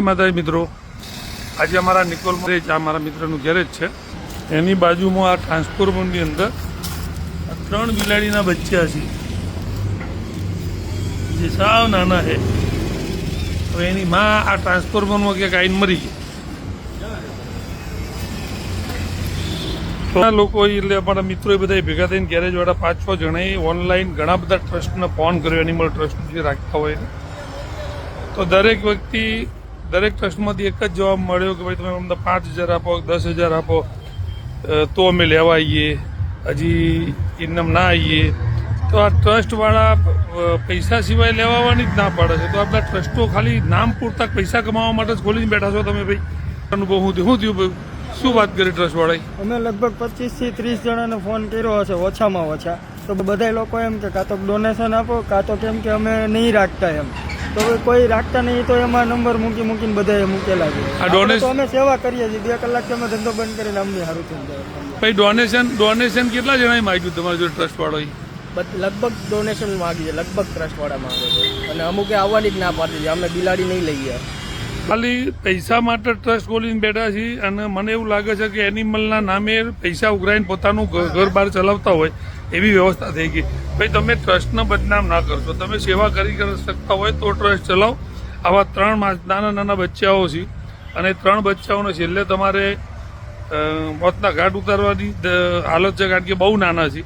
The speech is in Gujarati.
માતાજી મિત્રો, આજે અમારા નિકોલમાં મારા મિત્રનું ગેરેજ છે. એની બાજુમાં આ ટ્રાન્સફોર્મરની અંદર 3 બિલાડીના બચ્ચા છે જે સાવ નાના છે. હવે એની માં આ ટ્રાન્સફોર્મરમાં ક્યાંક આવીને મરી ગઈ. તો લોકો એટલે અમારા મિત્રોએ બધા ભેગા થઈને ગેરેજવાળા 5-6 જણાએ ઓનલાઈન ઘણા બધા ટ્રસ્ટને ફોન કર્યો, એનિમલ ટ્રસ્ટ જે રાખતા હોય. તો દરેક વ્યક્તિ દરેક ટ્રસ્ટમાંથી એક જ જવાબ મળ્યો કે ભાઈ તમે અમને 5,000 આપો, 10,000 આપો તો અમે લેવા આવીએ, હજી ઇનામ ના આવીએ. તો આ ટ્રસ્ટવાળા પૈસા સિવાય લેવાની જ ના પાડે છે. તો આપણા ટ્રસ્ટો ખાલી નામ પૂરતા પૈસા કમાવા માટે જ ખોલીને બેઠા છો તમે ભાઈ. અનુભવ શું થયું? શું વાત કરી ટ્રસ્ટવાળાએ? અમે લગભગ 25 થી 30 જણાને ફોન કર્યો હશે ઓછામાં ઓછા. તો બધા લોકો એમ કે કાં તો ડોનેશન આપો કાં તો કેમ કે અમે નહીં રાખતા એમ. તો કોઈ રાખતા નહીં તો એમાં નંબર મૂકીને બધાએ મૂકેલા છે. આ ડોનેશન અમે સેવા કરીએ છીએ. 2 કલાકથી અમે ધંધો બંધ કરીને અમને સારું થઈ જાય. ભાઈ ડોનેશન કેટલા જણાએ માગ્યું તમારી જોડે ટ્રસ્ટવાળાએ? લગભગ ડોનેશન માગી છે, લગભગ ટ્રસ્ટવાળા માંગે છે અને અમુકે આવવાની જ ના પાડી છે. અમે બિલાડી નહીં લઈએ. ખાલી પૈસા માટે ટ્રસ્ટ ખોલીને બેઠા છીએ. અને મને એવું લાગે છે કે એનિમલના નામે પૈસા ઉઘરાઈને પોતાનું ઘર બહાર ચલાવતા હોય એવી વ્યવસ્થા થઈ ગઈ. ભાઈ તમે ટ્રસ્ટને બદનામ ના કરશો. તમે સેવા કરી શકતા હોય તો ટ્રસ્ટ ચલાવો. આવા 3 નાના બચ્ચાઓ છે અને 3 બચ્ચાઓને છેલ્લે તમારે મોતના ઘાટ ઉતારવાની હાલત છે, કારણ કે બહુ નાના છે.